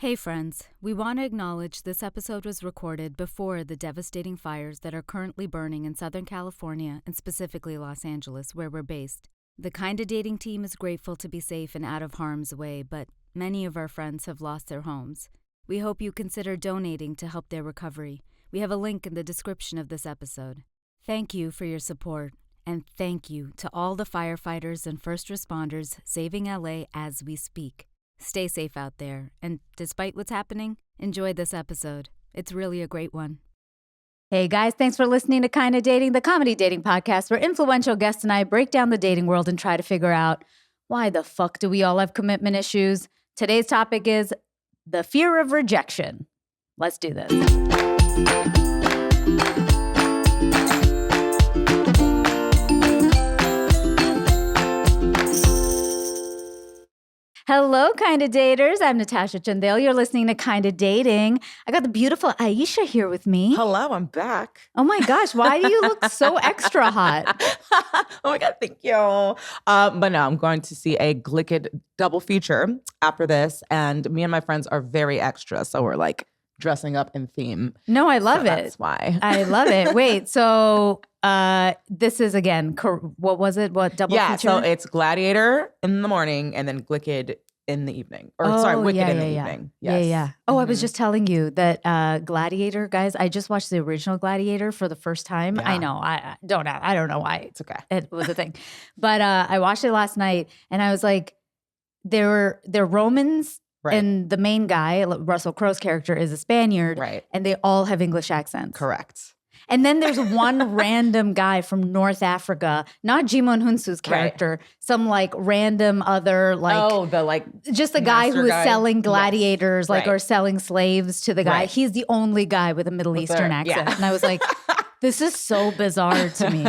Hey friends, we want to acknowledge this episode was recorded before the devastating fires that are currently burning in Southern California and specifically Los Angeles, where we're based. The Kinda Dating team is grateful to be safe and out of harm's way, but many of our friends have lost their homes. We hope you consider donating to help their recovery. We have a link in the description of this episode. Thank you for your support, and thank you to all the firefighters and first responders saving LA as we speak. Stay safe out there, and despite what's happening, enjoy this episode. It's really a great one. Hey guys, thanks for listening to Kinda Dating, the comedy dating podcast where influential guests and I break down the dating world and try to figure out why the fuck do we all have commitment issues? Today's topic is the fear of rejection. Let's do this. Hello, Kinda Daters. I'm Natasha, Chandel. You're listening to Kinda Dating. I got the beautiful Aisha here with me. Hello, I'm back. Oh my gosh, why do you look so extra hot? Oh my God, thank you. But no, I'm going to see a Glicked double feature after this, and me and my friends are very extra, so we're like dressing up in theme. No, I love So it. That's why. I love it. Wait, so this is again, what was it? What double feature? So it's Gladiator in the morning and then Glicked in the evening. Or Wicked in the evening. Yes. Yeah. Oh, I was just telling you that Gladiator, guys, I just watched the original Gladiator for the first time. Yeah. I know, I don't know why It's okay. it was a thing. But I watched it last night and I was like, they're Romans. Right. And the main guy, Russell Crowe's character, is a Spaniard. Right. And they all have English accents. Correct. And then there's one random guy from North Africa, not Jimon Hunsu's character, some like random other just the guy who is selling gladiators, or selling slaves to the guy. Right. He's the only guy with a Middle Eastern accent. And I was like, this is so bizarre to me.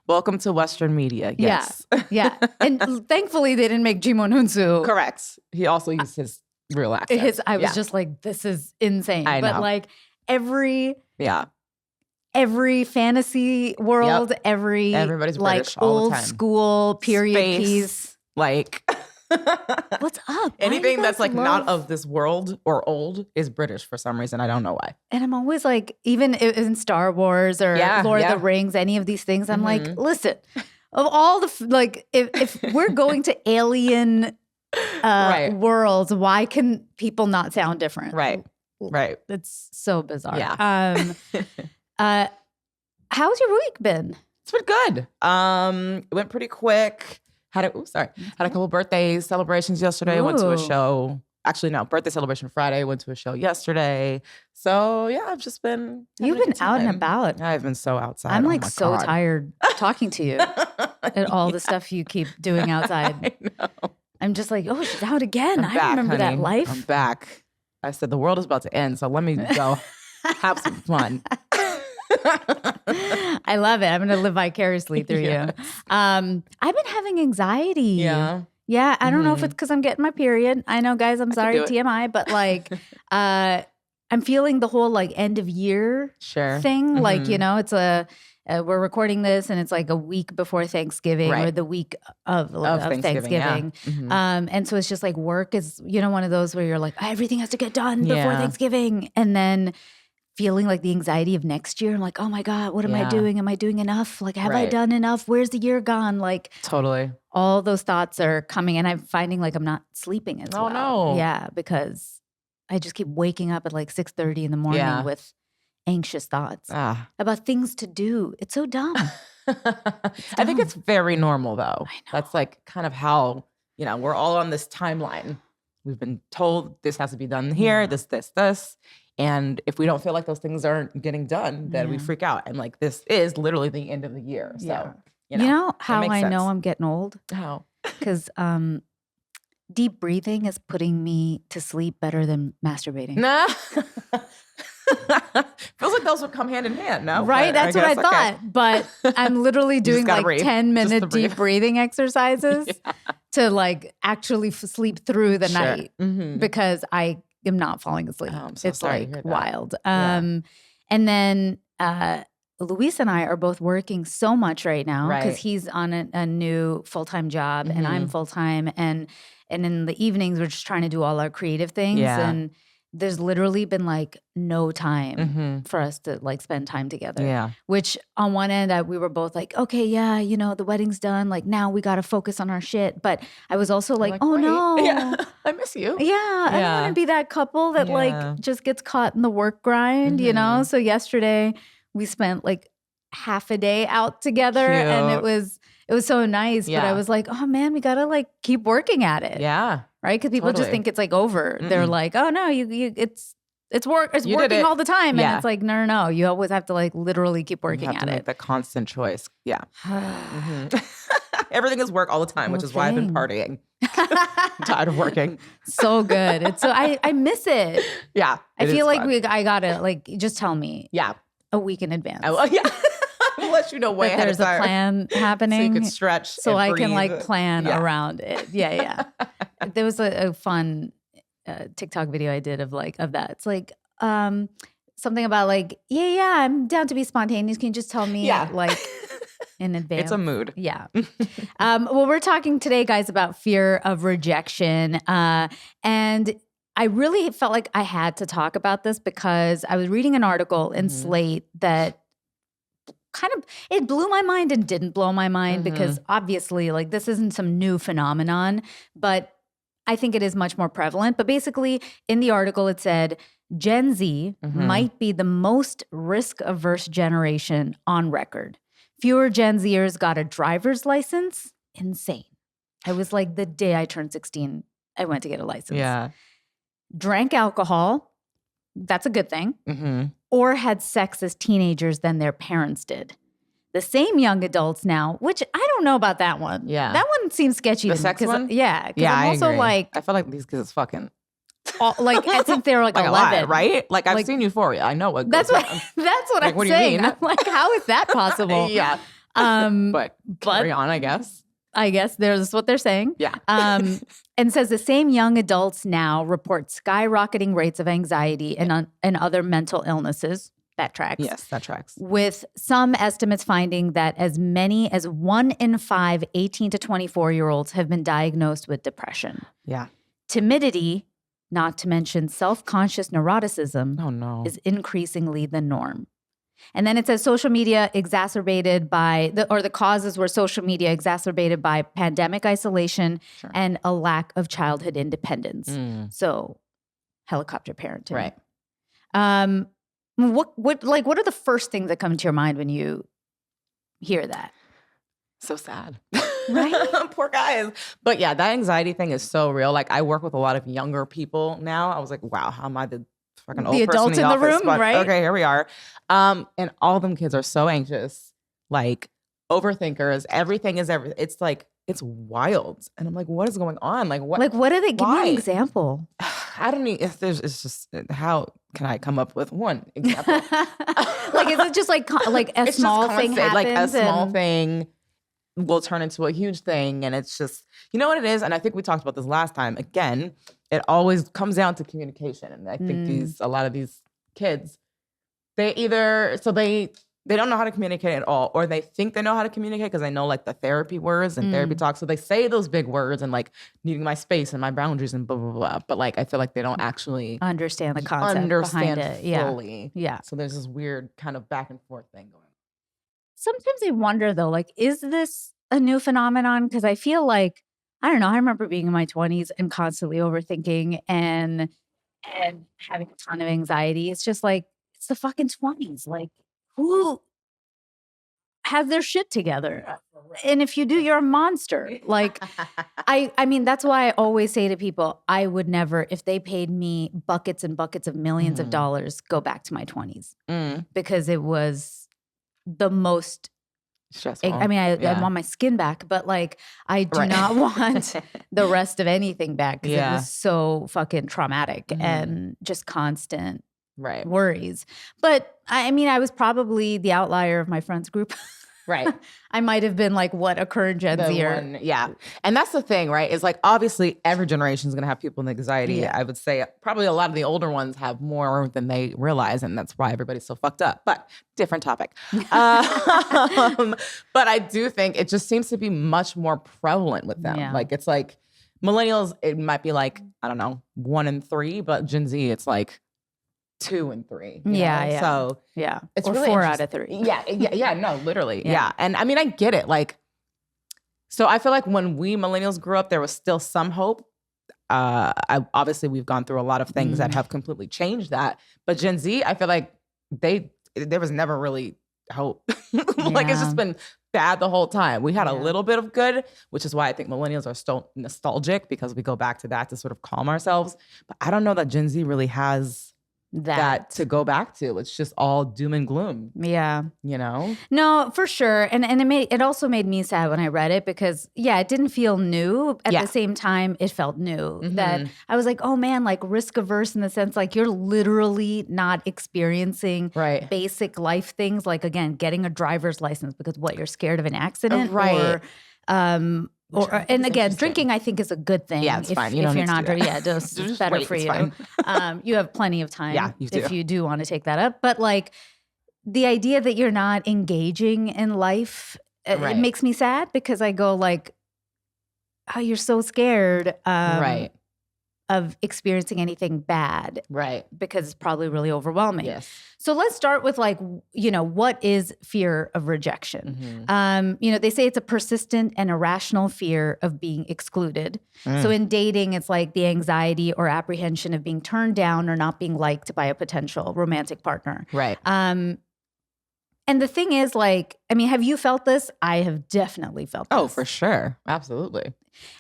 Welcome to Western media. Yes. Yeah. And thankfully they didn't make Jimon Hunsu. Correct. He also used his real accent. I was just like, this is insane. I know. But like every fantasy world, everybody's British all the old time. School period piece. What's up? Anything that's like not of this world or old is British for some reason. I don't know why. And I'm always like, even in Star Wars or Lord of the Rings, any of these things, I'm like, listen, of all the if we're going to alien worlds, why can people not sound different? Right. It's so bizarre. Yeah. How's your week been? It's been good. It went pretty quick. Had a couple birthday celebrations yesterday. Ooh. Went to a show. Actually, no, birthday celebration Friday. Went to a show yesterday. So yeah, I've just been. You've been out and about. I've been so outside. I'm like so tired talking to you and all the stuff you keep doing outside. I know. I'm just like, oh, she's out again. I'm back, remember honey. that life. I'm back. I said the world is about to end, so let me go have some fun. I love it. I'm going to live vicariously through you. I've been having anxiety. Yeah. Yeah. I don't know if it's because I'm getting my period. I know, guys, I'm sorry, TMI, but like, I'm feeling the whole like end of year thing. Like, it's we're recording this and it's like a week before Thanksgiving or the week of Thanksgiving. Yeah. And so it's just like work is, one of those where you're like, everything has to get done before Thanksgiving. And then feeling like the anxiety of next year. I'm like, oh my God, what am I doing? Am I doing enough? Like, have I done enough? Where's the year gone? Like, totally. All those thoughts are coming and I'm finding like I'm not sleeping as well. Oh no. Yeah, because I just keep waking up at like 6:30 in the morning with anxious thoughts about things to do. It's so dumb. I think it's very normal though. I know. That's like kind of how, we're all on this timeline. We've been told this has to be done here, this. And if we don't feel like those things aren't getting done, then we freak out. And like, this is literally the end of the year. So, you know how I know I'm getting old? How? Because deep breathing is putting me to sleep better than masturbating. Nah. Feels like those would come hand in hand, no? Right? That's what I thought. Okay. But I'm literally doing like 10-minute deep breathing exercises to like actually sleep through the night because I am not falling asleep. Oh, I'm so it's sorry like wild. And then Luis and I are both working so much right now because he's on a new full-time job and I'm full-time. And And in the evenings, we're just trying to do all our creative things. Yeah. And there's literally been like no time for us to like spend time together. Yeah. Which on one end, we were both like, okay, yeah, you know, the wedding's done. Like now we got to focus on our shit. But I was also like, oh wait. no. Yeah. I miss you. Yeah, I don't want to be that couple that like just gets caught in the work grind, you know? So yesterday we spent like half a day out together. Cute. And it was so nice. But I was like, oh man, we got to like keep working at it. Yeah. Right? Because people just think it's like over. They're like, oh no, it's working all the time. And it's like, no. You always have to like literally keep working at it. Make the constant choice. Yeah. Everything is work all the time, which is why I've been partying. I'm tired of working. So good. It's so I miss it. Yeah. I feel like I gotta like just tell me. Yeah. A week in advance. I'll let you know way ahead of time. There's a plan happening. So you can stretch. So I can like plan around it. Yeah. There was a fun TikTok video I did of that. It's like something about like, yeah, I'm down to be spontaneous. Can you just tell me like in advance? It's a mood. Yeah. Well, we're talking today, guys, about fear of rejection. And I really felt like I had to talk about this because I was reading an article in Slate that kind of, it blew my mind and didn't blow my mind because obviously like this isn't some new phenomenon, but I think it is much more prevalent. But basically in the article it said Gen Z might be the most risk-averse generation on record. Fewer Gen Zers got a driver's license. Insane. I was like, the day I turned 16, I went to get a license. Yeah. Drank alcohol. That's a good thing. Or had sex as teenagers than their parents did. The same young adults now, which I don't know about that one. Yeah. That one seems sketchy to me. The sex one? Yeah. Yeah, I'm also I agree. like, I feel like these kids is fucking. Like I think they're like 11, a lot, right? Like I've seen Euphoria. I know what. That's what I'm what saying. do you mean? I'm like, how is that possible? Yeah. But carry on, I guess. I guess that's what they're saying. Yeah. And says the same young adults now report skyrocketing rates of anxiety and other mental illnesses. That tracks. Yes, that tracks. With some estimates finding that as many as 1 in 5 18 to 24-year-olds have been diagnosed with depression. Yeah. Timidity, not to mention self-conscious neuroticism, is increasingly the norm. And then it says social media exacerbated by, the causes were social media exacerbated by pandemic isolation and a lack of childhood independence. So helicopter parenting. Right. What are the first things that come to your mind when you hear that? So sad. Right? Poor guys. But yeah, that anxiety thing is so real. Like I work with a lot of younger people now. I was like, wow, how am I the fucking old person adult in the office? room, But, right? Okay, here we are. And all them kids are so anxious, like overthinkers. Everything is everything. It's like, it's wild. And I'm like, what is going on? Like what? Like what are they? Give Why? me an example. I don't need, it's just, how can I come up with one example? Like, is it just like a small thing happens? Like a small thing will turn into a huge thing. And it's just, you know what it is? And I think we talked about this last time. Again, it always comes down to communication. And I think a lot of these kids, they either, they don't know how to communicate at all, or they think they know how to communicate because they know like the therapy words and therapy talk. So they say those big words and like needing my space and my boundaries and blah, blah, blah. But like, I feel like they don't actually understand the concept behind it. Fully. Yeah. So there's this weird kind of back and forth thing going on. Sometimes I wonder though, like, is this a new phenomenon? Because I feel like, I don't know, I remember being in my 20s and constantly overthinking and having a ton of anxiety. It's just like, it's the fucking 20s. Like, who has their shit together? And if you do, you're a monster. Like, I mean, that's why I always say to people, I would never, if they paid me buckets and buckets of millions of dollars, go back to my 20s. Because it was the most stressful. I mean, I want my skin back, but like, I do not want the rest of anything back because it was so fucking traumatic and just constant worries. But I mean, I was probably the outlier of my friends group. Right. I might have been like, what, a current Gen Zer. Yeah. And that's the thing, right? Is like, obviously every generation is going to have people with anxiety. Yeah. I would say probably a lot of the older ones have more than they realize. And that's why everybody's so fucked up. But different topic. But I do think it just seems to be much more prevalent with them. Yeah. Like, it's like Millennials, it might be like, I don't know, 1 and 3, but Gen Z, it's like 2 and 3. You know? So it's or really 4 out of 3. Yeah, no, literally. Yeah. And I mean, I get it. Like, so I feel like when we millennials grew up, there was still some hope. Obviously, we've gone through a lot of things that have completely changed that. But Gen Z, I feel like there was never really hope. Like, it's just been bad the whole time. We had a little bit of good, which is why I think millennials are still nostalgic, because we go back to that to sort of calm ourselves. But I don't know that Gen Z really has that to go back to. It's just all doom and gloom. Yeah. You know? No, for sure. And it also made me sad when I read it, because it didn't feel new. At the same time, it felt new. That I was like, oh man, like risk averse in the sense like you're literally not experiencing basic life things, like again, getting a driver's license because you're scared of an accident, and again, drinking I think is a good thing. Yeah, it's fine. If you're not drinking, it's better for you. You have plenty of time if you do want to take that up. But like the idea that you're not engaging in life, it makes me sad, because I go like, oh, you're so scared of experiencing anything bad. Right. Because it's probably really overwhelming. Yes. So let's start with like, what is fear of rejection? They say it's a persistent and irrational fear of being excluded. So in dating, it's like the anxiety or apprehension of being turned down or not being liked by a potential romantic partner. Right. And the thing is, like, I mean, have you felt this? I have definitely felt this. Oh, for sure. Absolutely.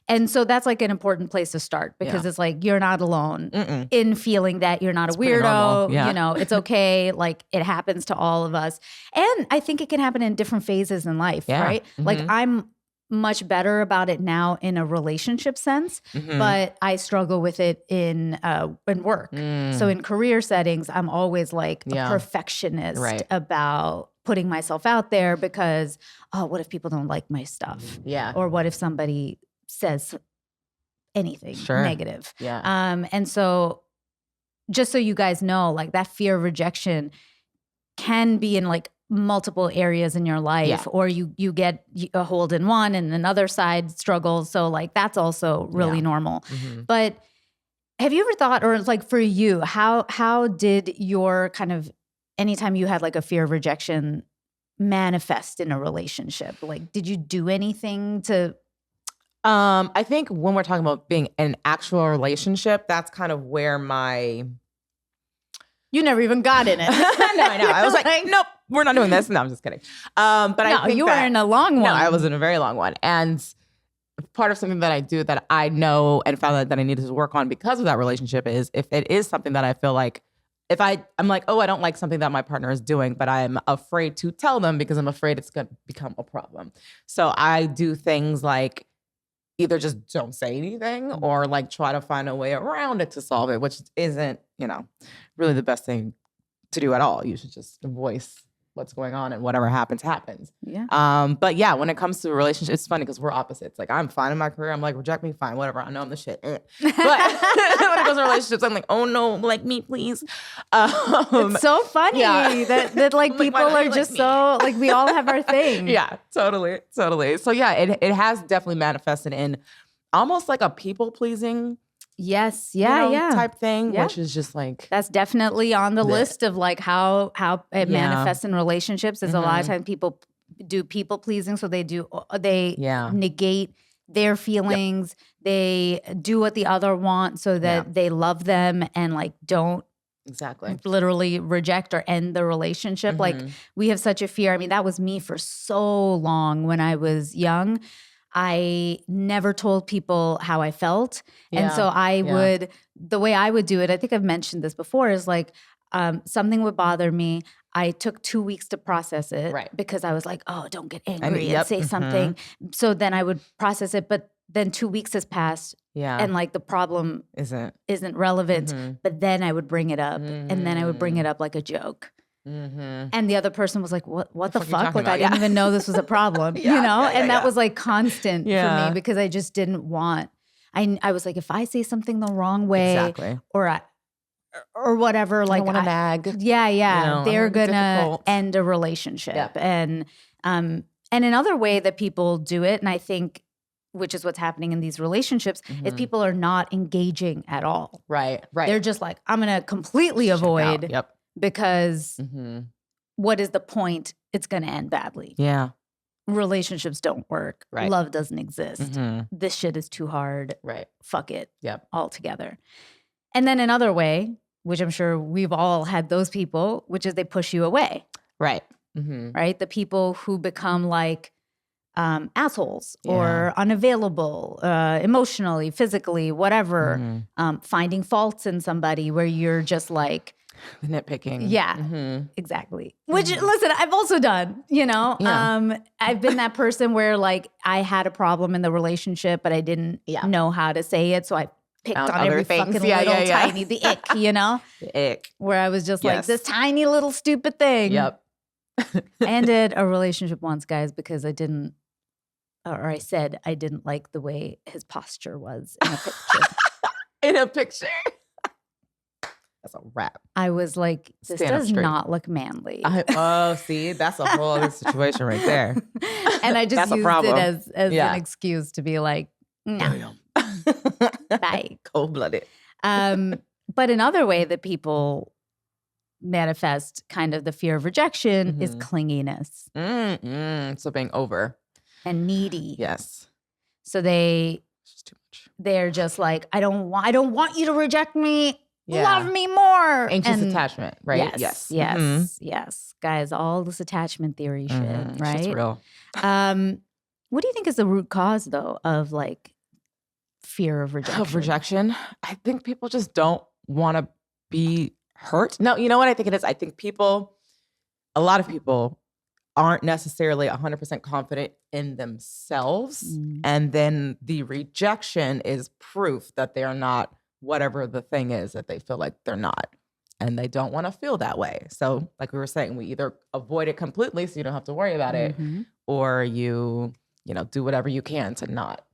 And so that's like an important place to start, because it's like you're not alone in feeling that you're not a weirdo. Yeah. It's okay. Like it happens to all of us. And I think it can happen in different phases in life, right? Like I'm much better about it now in a relationship sense, but I struggle with it in work. So in career settings, I'm always like a perfectionist about putting myself out there, because, oh, what if people don't like my stuff? Yeah. Or what if somebody says anything negative? Yeah. And so just so you guys know, like that fear of rejection can be in like multiple areas in your life, or you get a hold in one and another side struggles. So like that's also really normal. But have you ever thought, or like for you, how did your kind of, anytime you had like a fear of rejection manifest in a relationship? Like, did you do anything to? I think when we're talking about being in an actual relationship, that's kind of where you never even got in it. No, I know. I was like, nope, we're not doing this. No, I'm just kidding. But I think you were in a long one. No, I was in a very long one. And part of something that I do that I know and found that I needed to work on because of that relationship is if it is something that I feel like, if I'm like, oh, I don't like something that my partner is doing, but I'm afraid to tell them because I'm afraid it's going to become a problem. So I do things like either just don't say anything or like try to find a way around it to solve it, which isn't, really the best thing to do at all. You should just voice what's going on, and whatever happens. Yeah. But yeah, when it comes to a relationship, it's funny because we're opposites. Like I'm fine in my career. I'm like, reject me, fine, whatever. I know I'm the shit. But when it comes to relationships, I'm like, oh no, like me, please. It's so funny that like people are just so like we all have our thing. Yeah, totally. So yeah, it has definitely manifested in almost like a people pleasing. Yes. Type thing, which is just like that's definitely on the list of like how it manifests in relationships. Is a lot of times people do people pleasing, so they negate their feelings. They do what the other wants so that they love them and like don't literally reject or end the relationship. Like we have such a fear. I mean, that was me for so long when I was young. I never told people how I felt. And so I would, the way I would do it, I think I've mentioned this before, is like something would bother me. I took 2 weeks to process it because I was like, oh, don't get angry and say something. So then I would process it. But then 2 weeks has passed and like the problem isn't relevant. But then I would bring it up and then I would bring it up like a joke. And the other person was like, what the fuck? Like, I didn't even know this was a problem, And that was like constant for me because I just didn't want, I was like, if I say something the wrong way or whatever, like I want to nag. They're gonna end a relationship. And another way that people do it, and I think which is what's happening in these relationships, is people are not engaging at all. Right. They're just like, I'm going to completely avoid because what is the point? It's going to end badly. Yeah. Relationships don't work. Right. Love doesn't exist. This shit is too hard. Right. Fuck it. Yep. Altogether. And then another way, which I'm sure we've all had those people, which is they push you away. Right. Right? The people who become like assholes or unavailable, emotionally, physically, whatever, finding faults in somebody where you're just like, nitpicking. Yeah, exactly. Which, listen, I've also done, you know, I've been that person where like I had a problem in the relationship, but I didn't know how to say it. So I picked on every fucking little tiny, the ick, you know? The ick. Where I was just like, this tiny little stupid thing. Yep. I ended a relationship once, guys, because I said I didn't like the way his posture was in a picture. In a picture? That's a wrap. I was like, this does not look manly. See, that's a whole other situation right there. And I just used it as an excuse to be like, no. Bye. Cold-blooded. But another way that people manifest kind of the fear of rejection is clinginess. So being over. And needy. Yes. So it's just too much. They're just like, I don't want you to reject me. Love me more. Anxious attachment, right? Yes. Guys, all this attachment theory shit, right? It's real. What do you think is the root cause, though, of like fear of rejection? Of rejection? I think people just don't want to be hurt. No, you know what I think it is? I think a lot of people aren't necessarily 100% confident in themselves. And then the rejection is proof that they're not whatever the thing is that they feel like they're not. And they don't want to feel that way. So like we were saying, we either avoid it completely so you don't have to worry about it, or you do whatever you can to not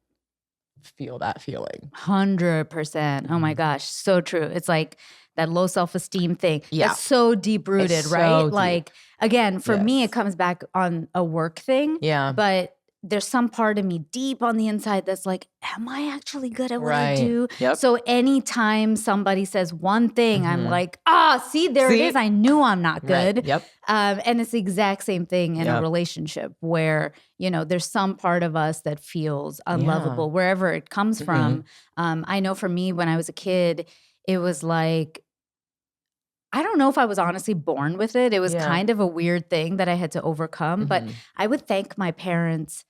feel that feeling. 100%. Oh my gosh. So true. It's like that low self-esteem thing. Yeah. That's so deep-rooted, right? Deep. Like, again, for me, it comes back on a work thing. Yeah. But there's some part of me deep on the inside that's like, am I actually good at what I do? Yep. So anytime somebody says one thing, I'm like, see, there it is. I knew I'm not good. Right. Yep. And it's the exact same thing in a relationship where, there's some part of us that feels unlovable, wherever it comes from. I know for me, when I was a kid, it was like, I don't know if I was honestly born with it. It was kind of a weird thing that I had to overcome. But I would thank my parents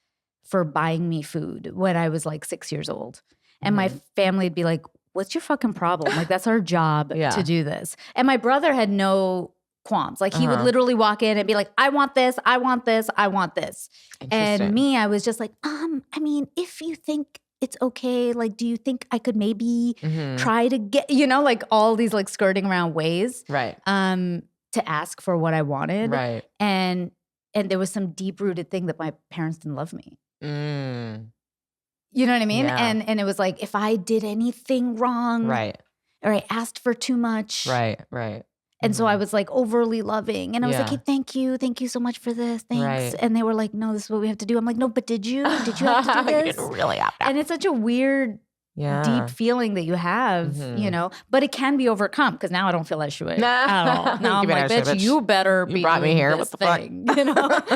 for buying me food when I was like 6 years old. And my family would be like, what's your fucking problem? Like, that's our job to do this. And my brother had no qualms. Like, he would literally walk in and be like, I want this, I want this, I want this. And me, I was just like, I mean, if you think it's okay, like, do you think I could maybe try to get, like all these like skirting around ways, right? To ask for what I wanted, right? And there was some deep rooted thing that my parents didn't love me. You know what I mean? Yeah. And it was like, if I did anything wrong, right, or I asked for too much, right. And so I was like overly loving. And I was like, hey, thank you so much for this. Thanks. Right. And they were like, no, this is what we have to do. I'm like, no, but did you have to do this? You didn't really have that. And it's such a weird, deep feeling that you have, but it can be overcome because now I don't feel that shit at all. Now I'm like, bitch, you better be brought me here. What the thing, fuck?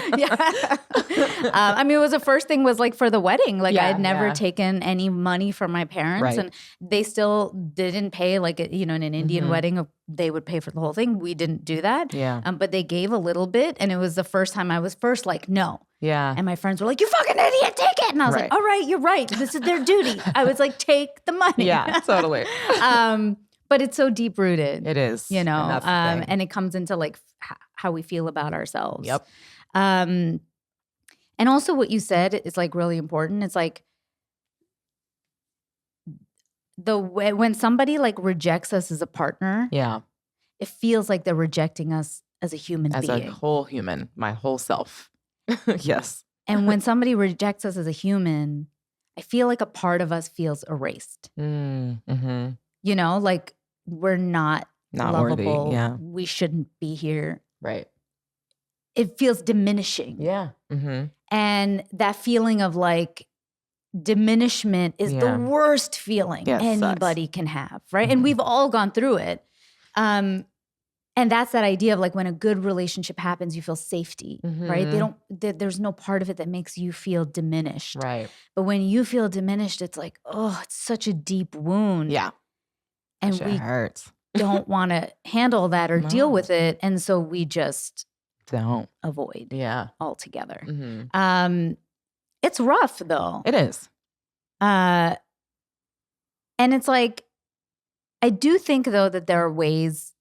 I mean, it was the first thing was like for the wedding. Like I had never taken any money from my parents, and they still didn't pay. Like in an Indian wedding, they would pay for the whole thing. We didn't do that. But they gave a little bit, and it was the first time I was like, no. Yeah. And my friends were like, you fucking idiot, take it. And I was like, all right, you're right. This is their duty. I was like, take the money. Yeah, totally. But it's so deep rooted. It is. And it comes into like how we feel about ourselves. Yep. And also what you said is like really important. It's like the way when somebody like rejects us as a partner. Yeah. It feels like they're rejecting us as a human being. As a whole human, my whole self. Yes. And when somebody rejects us as a human, I feel like a part of us feels erased. Like we're not lovable. Worthy. Yeah. We shouldn't be here. Right. It feels diminishing. Yeah. And that feeling of like diminishment is the worst feeling anybody can have, right? And we've all gone through it. And that's that idea of like when a good relationship happens, you feel safety, right? There's no part of it that makes you feel diminished. Right. But when you feel diminished, it's like, oh, it's such a deep wound. Yeah. And we hurts. Don't want to handle that or deal with it. And so we just don't avoid altogether. It's rough though. It is. And it's like, I do think though that there are ways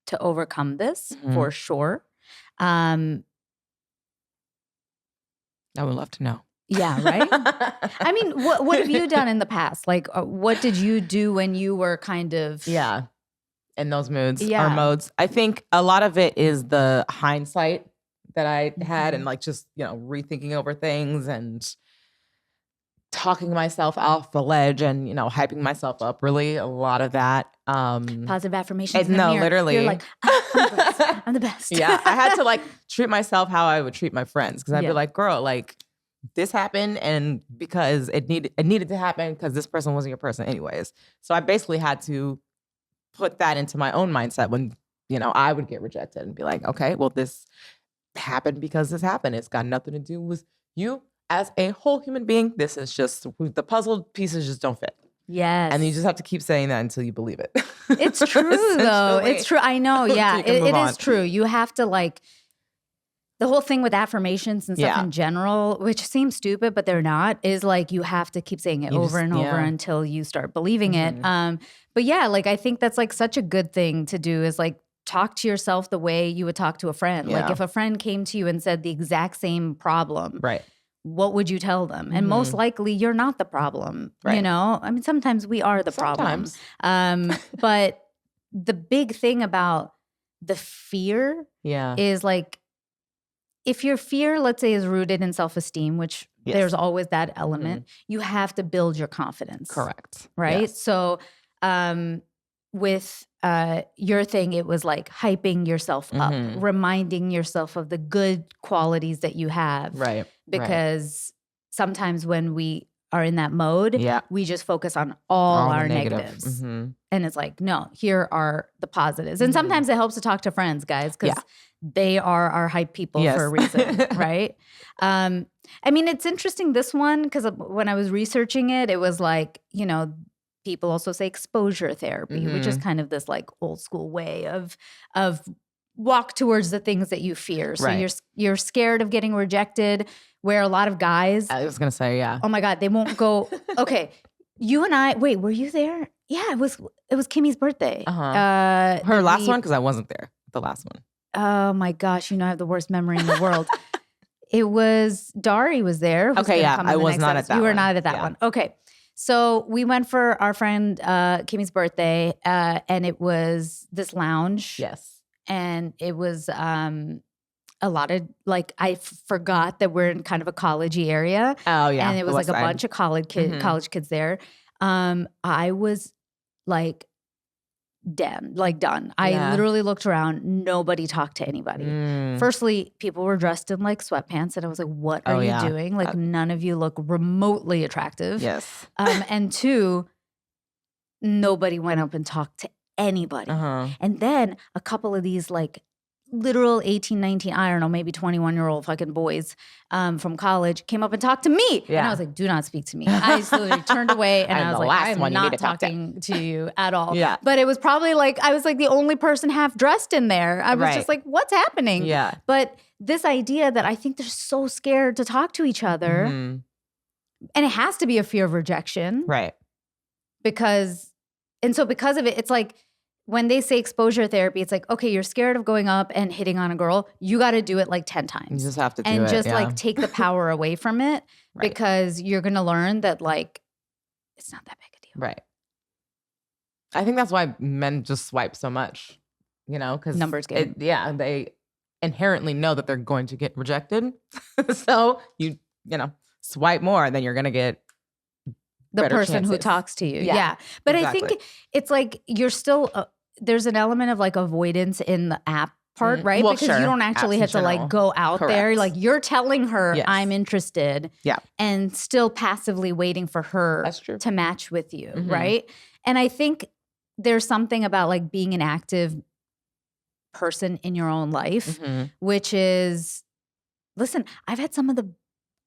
to overcome this for sure. I would love to know. Yeah, right? I mean, what have you done in the past? Like, what did you do when you were kind of... Yeah, in those moods or modes. I think a lot of it is the hindsight that I had and like just, rethinking over things and talking myself off the ledge and, hyping myself up. Really, a lot of that. Positive affirmations in the mirror. Literally. You're like, I'm the best. I'm the best. Yeah, I had to like treat myself how I would treat my friends because I'd be like, girl, like this happened and because it needed to happen because this person wasn't your person anyways. So I basically had to put that into my own mindset when, I would get rejected and be like, okay, well, this happened because this happened. It's got nothing to do with you as a whole human being. This is just, the puzzle pieces just don't fit. Yes. And you just have to keep saying that until you believe it. It's true though. It's true. I know. Yeah, it is true. You have to like, the whole thing with affirmations and stuff in general, which seems stupid, but they're not, is like you have to keep saying it over and over until you start believing it. But yeah, like I think that's like such a good thing to do is like talk to yourself the way you would talk to a friend. Like if a friend came to you and said the exact same problem, right? What would you tell them? And most likely you're not the problem, I mean, sometimes we are the problem. But the big thing about the fear is like, if your fear, let's say, is rooted in self-esteem, which there's always that element, you have to build your confidence. Correct. Right? Yes. So with your thing, it was like hyping yourself up, reminding yourself of the good qualities that you have. Right. Because sometimes when we are in that mode, we just focus on all our negatives. And it's like, no, here are the positives. And sometimes it helps to talk to friends, guys, because they are our hype people for a reason, right? I mean, it's interesting, this one, because when I was researching it, it was like, people also say exposure therapy, which is kind of this like old school way of walk towards the things that you fear. So you're scared of getting rejected, where a lot of guys, I was gonna say, oh my God, they won't go. Okay, you and I. Wait, were you there? Yeah, it was Kimmy's birthday. Her last one, because I wasn't there. The last one. Oh my gosh, I have the worst memory in the world. It was Dari was there. Okay, I was not at that one. You were not at that one. Okay. So we went for our friend Kimmy's birthday, and it was this lounge. Yes. And it was a lot of, like, I forgot that we're in kind of a college-y area. Oh, yeah. And it was like a bunch of college kids there. I was like, done. I literally looked around. Nobody talked to anybody. Firstly, people were dressed in like sweatpants, and I was like, "What are you doing? Like, none of you look remotely attractive." Yes. And two, nobody went up and talked to anybody. And then a couple of these like literal 18, 19, I don't know, maybe 21-year-old fucking boys from college came up and talked to me. And I was like, do not speak to me. I just literally turned away and I was like, I'm not talking to you at all. But it was probably like, I was like the only person half dressed in there. I was just like, what's happening? But this idea that I think they're so scared to talk to each other, and it has to be a fear of rejection. Right. Because of it, it's like, when they say exposure therapy, it's like, okay, you're scared of going up and hitting on a girl. You got to do it like 10 times. You just have to do it. And just like take the power away from it because you're going to learn that like, it's not that big a deal. Right. I think that's why men just swipe so much, because numbers game. They inherently know that they're going to get rejected. So you swipe more, then you're going to get the person chances. Who talks to you. Yeah. But exactly. I think it's like you're still, there's an element of like avoidance in the app part, right? Well, because sure. you don't actually have to like go out there. Like you're telling her I'm interested and still passively waiting for her to match with you, right? And I think there's something about like being an active person in your own life, which is, listen, I've had some of the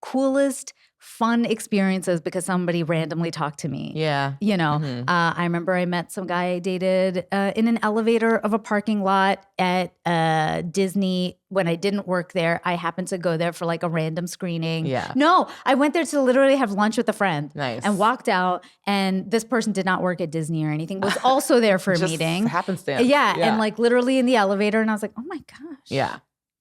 coolest, fun experiences because somebody randomly talked to me. Yeah. You know, I remember I met some guy I dated in an elevator of a parking lot at Disney when I didn't work there. I happened to go there for like a random screening. Yeah. No, I went there to literally have lunch with a friend. Nice. And walked out, and this person did not work at Disney or anything, was also there for a meeting. Happenstance. Yeah, and like literally in the elevator, and I was like, oh my gosh. Yeah.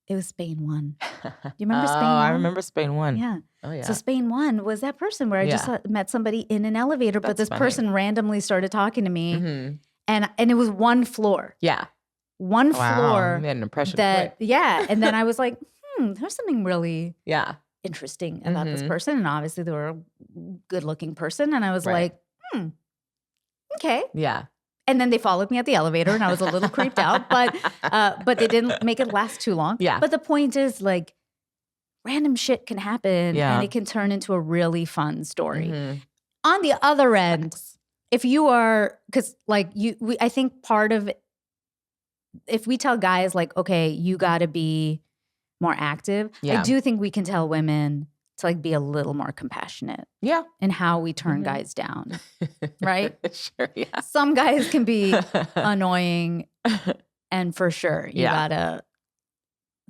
It was Spain 1. Do you remember Spain 1? Oh, I remember Spain 1. Yeah. Oh, yeah. So Spain 1 was that person where I just met somebody in an elevator, but this person randomly started talking to me. And it was one floor. Yeah. One floor. You made an impression that, quick. Yeah. And then I was like, there's something really interesting about this Mm-hmm. person. And obviously they were a good looking person. And I was like, okay. Yeah. And then they followed me at the elevator, and I was a little creeped out, but they didn't make it last too long. Yeah. But the point is, like, random shit can happen, and it can turn into a really fun story. On the other end, if you are, because like I think part of, if we tell guys like, okay, you got to be more active, I do think we can tell women to like be a little more compassionate. Yeah. In how we turn guys down. Right? Sure, yeah. Some guys can be annoying, and for sure you gotta,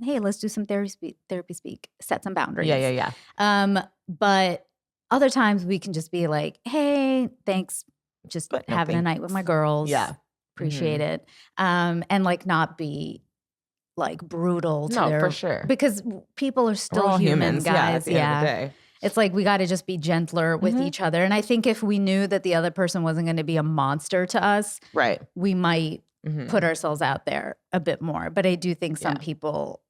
hey, let's do some therapy speak, set some boundaries. Yeah. But other times we can just be like, hey, thanks, just having a night with my girls. Yeah. Appreciate it. And like not be like brutal to their, for sure. because people are still We're all human, humans, guys. at the end of the day. It's like we got to just be gentler with each other. And I think if we knew that the other person wasn't going to be a monster to us, we might put ourselves out there a bit more. But I do think some people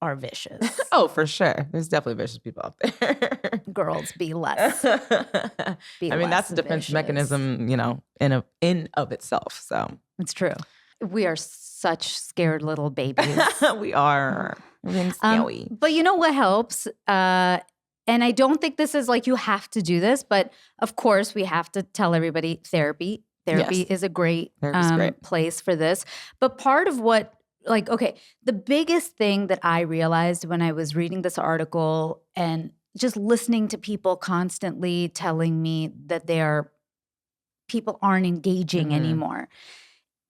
are vicious. Oh, for sure. There's definitely vicious people out there. Girls, be less. I mean, that's a defense mechanism, you know, in of itself. So it's true. We are such scared little babies. We are. Everything's scary. But you know what helps? And I don't think this is like you have to do this, but of course we have to tell everybody therapy. Therapy is a great place for this. But part of what, like, okay, the biggest thing that I realized when I was reading this article and just listening to people constantly telling me that people aren't engaging anymore,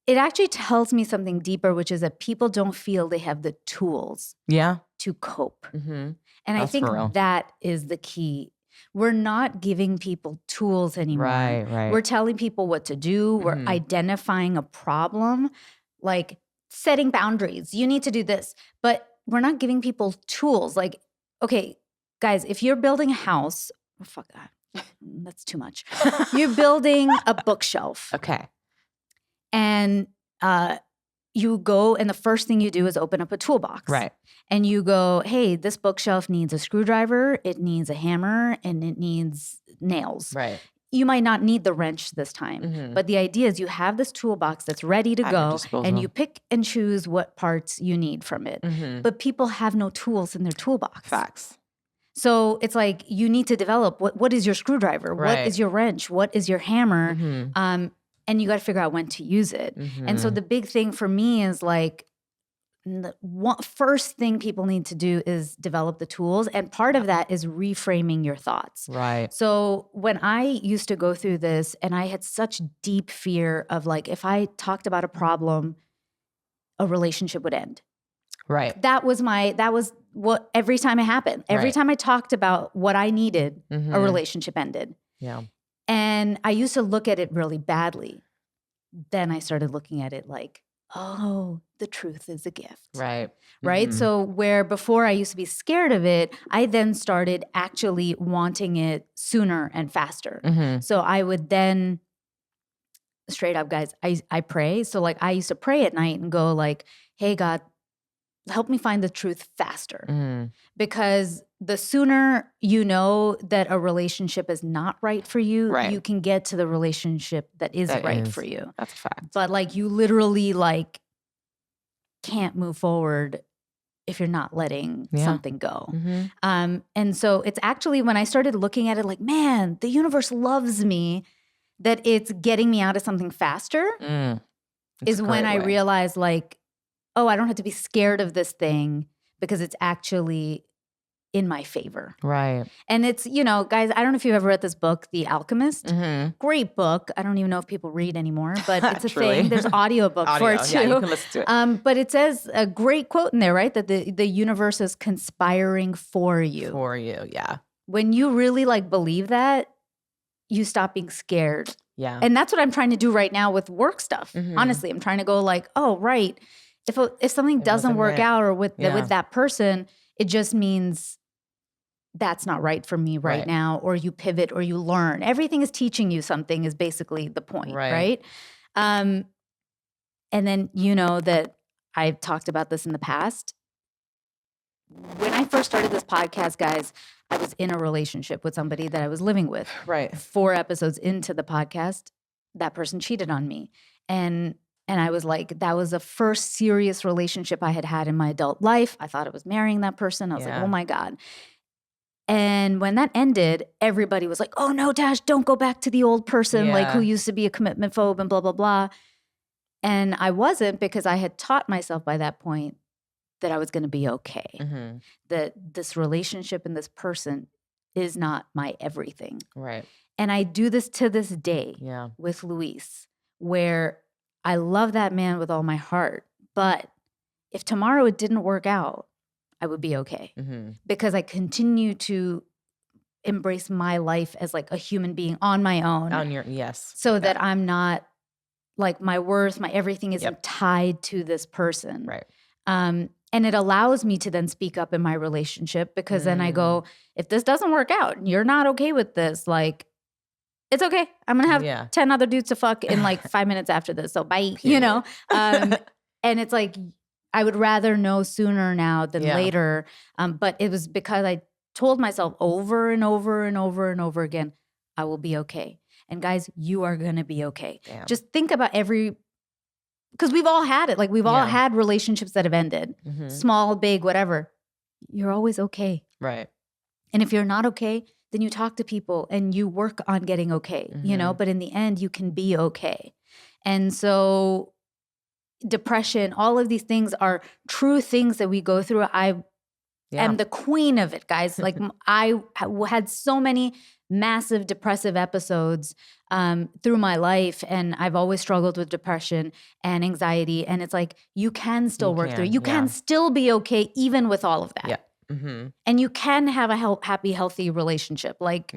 it actually tells me something deeper, which is that people don't feel they have the tools to cope. And I think that is the key. We're not giving people tools anymore. Right. We're telling people what to do. We're identifying a problem, like setting boundaries. You need to do this. But we're not giving people tools. Like, okay, guys, if you're building a house, fuck that. That's too much. You're building a bookshelf. Okay. And you go, and the first thing you do is open up a toolbox. Right. And you go, hey, this bookshelf needs a screwdriver, it needs a hammer, and it needs nails. Right. You might not need the wrench this time. But the idea is you have this toolbox that's ready to go, and you pick and choose what parts you need from it. But people have no tools in their toolbox. Facts. So it's like you need to develop what is your screwdriver? What is your wrench? What is your hammer? And you got to figure out when to use it. And so the big thing for me is like, first thing people need to do is develop the tools. And part of that is reframing your thoughts. Right. So when I used to go through this, and I had such deep fear of like, if I talked about a problem, a relationship would end. Right. That was what every time it happened. Every time I talked about what I needed, a relationship ended. Yeah. And I used to look at it really badly. Then I started looking at it like, oh, the truth is a gift. Right. Right? So where before I used to be scared of it, I then started actually wanting it sooner and faster. So I would then, straight up, guys, I pray. So like I used to pray at night and go like, hey, God, help me find the truth faster. Because the sooner you know that a relationship is not right for you, you can get to the relationship that is right for you. That's a fact. But like you literally like can't move forward if you're not letting something go. And so it's actually when I started looking at it like, man, the universe loves me, that it's getting me out of something faster is when I realized like, oh, I don't have to be scared of this thing because it's actually in my favor. Right. And it's, you know, guys, I don't know if you've ever read this book, The Alchemist. Great book. I don't even know if people read anymore, but it's a thing. There's audiobook for it too. Yeah, you can listen to it. But it says a great quote in there, right? That the universe is conspiring for you. For you, yeah. When you really like believe that, you stop being scared. Yeah. And that's what I'm trying to do right now with work stuff. Honestly, I'm trying to go like, oh, right. If something doesn't work out or with that person, it just means that's not right for me right now, or you pivot or you learn. Everything is teaching you something is basically the point, right? And then you know that I've talked about this in the past. When I first started this podcast, guys, I was in a relationship with somebody that I was living with. Right. 4 episodes into the podcast, that person cheated on me. And I was like, that was the first serious relationship I had had in my adult life. I thought I was marrying that person. I was like, oh my God. And when that ended, everybody was like, oh no, Tash, don't go back to the old person, like who used to be a commitment phobe and blah, blah, blah. And I wasn't, because I had taught myself by that point that I was going to be okay. That this relationship and this person is not my everything. Right. And I do this to this day with Luis, where I love that man with all my heart. But if tomorrow it didn't work out, I would be okay. Because I continue to embrace my life as like a human being on my own. So that I'm not like my worth, my everything isn't tied to this person. Right. And it allows me to then speak up in my relationship, because then I go, if this doesn't work out and you're not okay with this, like, it's okay. I'm going to have 10 other dudes to fuck in like 5 minutes after this. So bye, you know? And it's like, I would rather know sooner now than later. But it was because I told myself over and over and over and over again, I will be okay. And guys, you are going to be okay. Damn. Just think about because we've all had it. Like we've all had relationships that have ended, small, big, whatever. You're always okay. Right. And if you're not okay, then you talk to people and you work on getting okay, you know, but in the end, you can be okay. And so depression, all of these things are true things that we go through. I am the queen of it, guys. Like I had so many massive depressive episodes through my life, and I've always struggled with depression and anxiety. And it's like, you can still work through it. You can still be okay even with all of that. Yeah. And you can have a happy, healthy relationship. Like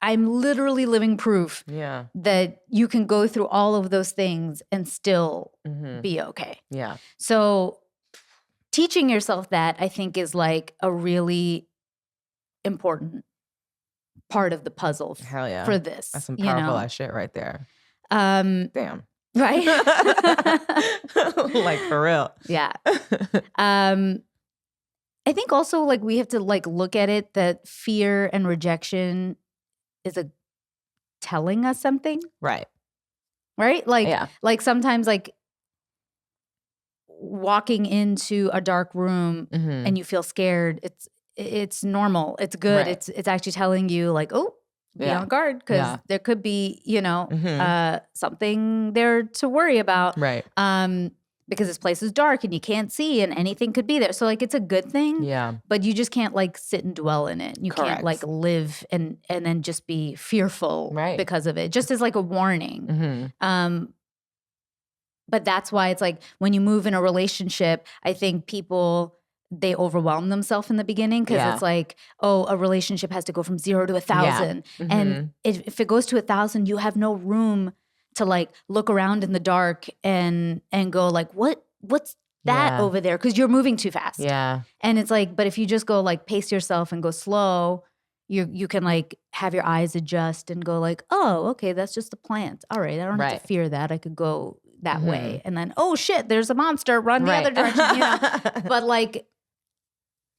I'm literally living proof that you can go through all of those things and still be okay. Yeah. So teaching yourself that, I think, is like a really important part of the puzzle for this. That's some powerful ass shit right there. Damn. Right? Like for real. Yeah. I think also like we have to like look at it that fear and rejection is telling us something. Right. Right? Like sometimes like walking into a dark room and you feel scared, it's normal. It's good. Right. It's actually telling you like, oh, be on guard, because there could be, you know, something there to worry about. Right. Because this place is dark and you can't see and anything could be there. So like it's a good thing. Yeah. But you just can't like sit and dwell in it. You can't like live and then just be fearful because of it. Just as like a warning. But that's why it's like when you move in a relationship, I think people, they overwhelm themselves in the beginning, because it's like, oh, a relationship has to go from 0 to 1,000. And if it goes to 1,000, you have no room to like look around in the dark and go like, what's that over there? Because you're moving too fast. Yeah. And it's like, but if you just go like pace yourself and go slow, you can like have your eyes adjust and go like, oh, okay, that's just a plant. All right, I don't have to fear that. I could go that way. And then, oh shit, there's a monster, run the other direction. You know? But like,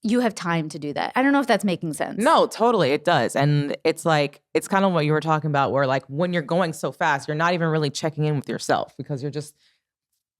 you have time to do that. I don't know if that's making sense. No, totally. It does. And it's like, it's kind of what you were talking about, where like when you're going so fast, you're not even really checking in with yourself, because you're just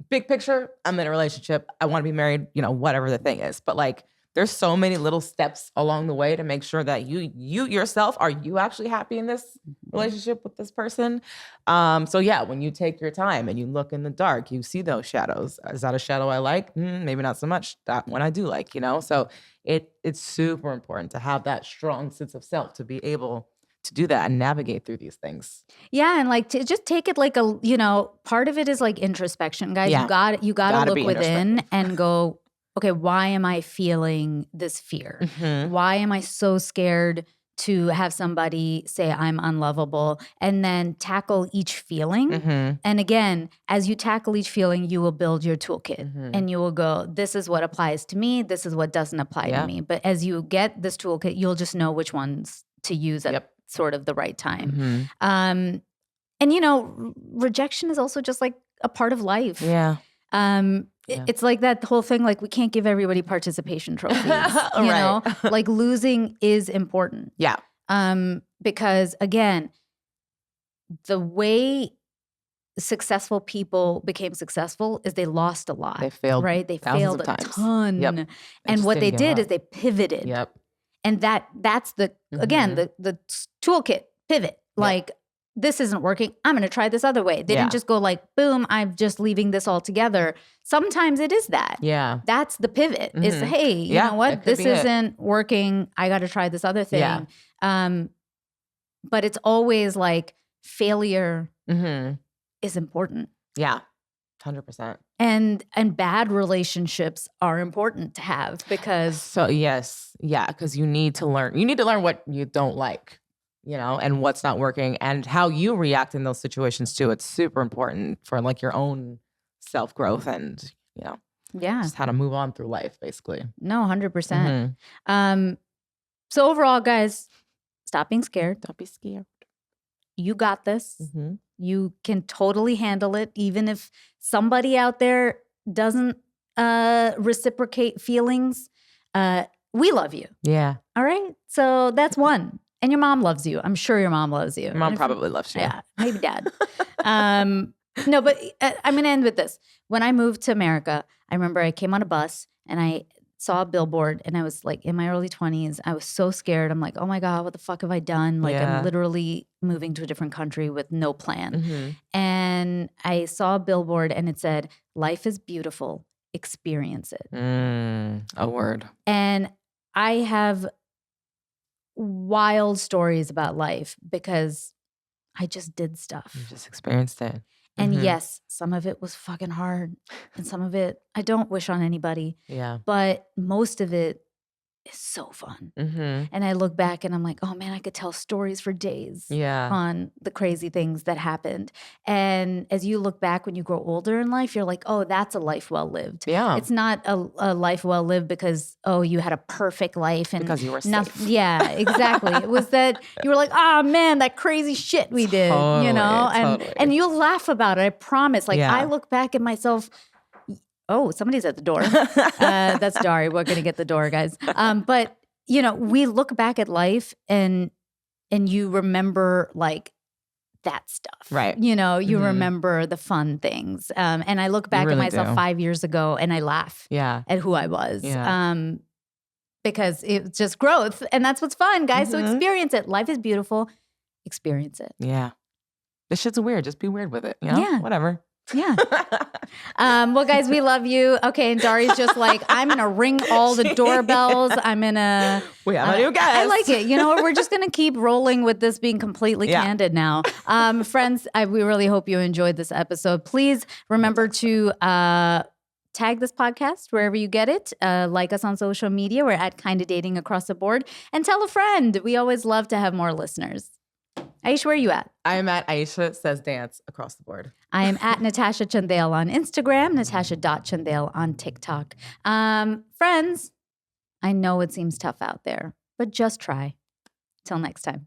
big picture, I'm in a relationship. I want to be married, whatever the thing is. But like, there's so many little steps along the way to make sure that you yourself, are you actually happy in this relationship with this person? So yeah, when you take your time and you look in the dark, you see those shadows. Is that a shadow I like? Maybe not so much. That one I do like, So it's super important to have that strong sense of self to be able to do that and navigate through these things. Yeah, and like to just take it like part of it is like introspection, guys. Yeah. You got to look within and go, okay, why am I feeling this fear? Mm-hmm. Why am I so scared to have somebody say I'm unlovable? And then tackle each feeling. Mm-hmm. And again, as you tackle each feeling, you will build your toolkit and you will go, this is what applies to me. This is what doesn't apply to me. But as you get this toolkit, you'll just know which ones to use at sort of the right time. Mm-hmm. And rejection is also just like a part of life. Yeah. It's like that whole thing, like we can't give everybody participation trophies, you know? Like losing is important. Yeah. Because again, the way successful people became successable is they lost a lot. They failed. Right? They failed a ton. Yep. And what they did is they pivoted. Yep. And that's again, the toolkit, pivot. Like, this isn't working. I'm going to try this other way. They didn't just go like, boom, I'm just leaving this all together. Sometimes it is that. Yeah. That's the pivot is, hey, you know what? This isn't working. I got to try this other thing. Yeah. But it's always like failure is important. Yeah. 100%. And bad relationships are important to have because. So yes. Yeah. Because you need to learn. You need to learn what you don't like. And what's not working and how you react in those situations too. It's super important for like your own self-growth and, just how to move on through life, basically. No, 100%. So overall, guys, stop being scared. Don't be scared. You got this. You can totally handle it. Even if somebody out there doesn't reciprocate feelings, we love you. Yeah. All right? So that's one. And your mom loves you. I'm sure your mom loves you. Mom probably loves you. Yeah, maybe dad. No, but I'm going to end with this. When I moved to America, I remember I came on a bus and I saw a billboard and I was like in my early 20s. I was so scared. I'm like, oh my God, what the fuck have I done? Like I'm literally moving to a different country with no plan. And I saw a billboard and it said, life is beautiful. Experience it. A word. And I have wild stories about life because I just did stuff. You just experienced it. And yes, some of it was fucking hard. And some of it I don't wish on anybody. Yeah. But most of it is so fun. And I look back and I'm like, oh man, I could tell stories for days on the crazy things that happened. And as you look back when you grow older in life, you're like, oh, that's a life well lived. Yeah. It's not a life well lived because, oh, you had a perfect life. And because you were safe. Yeah, exactly. It was that you were like, oh man, that crazy shit we did, And you'll laugh about it, I promise. Like I look back at myself. Oh, somebody's at the door. That's Dari. We're going to get the door, guys. But, we look back at life and you remember like that stuff. Right. You remember the fun things. And I look back at myself 5 years ago and I laugh at who I was. Because it's just growth. And that's what's fun, guys. So experience it. Life is beautiful. Experience it. Yeah. This shit's weird. Just be weird with it. Yeah. Whatever. Yeah. Well, guys, we love you. Okay, and Dari's just like, I'm gonna ring all the doorbells. I'm gonna. We have a new guest. I like it. We're just gonna keep rolling with this being completely candid now. Friends, we really hope you enjoyed this episode. Please remember to tag this podcast wherever you get it. Like us on social media. We're at Kinda Dating across the board, and tell a friend. We always love to have more listeners. Aisha, where are you at? I am at Aisha Says Dance across the board. I am at Natasha Chandel on Instagram, Natasha.Chandel on TikTok. Friends, I know it seems tough out there, but just try. Till next time.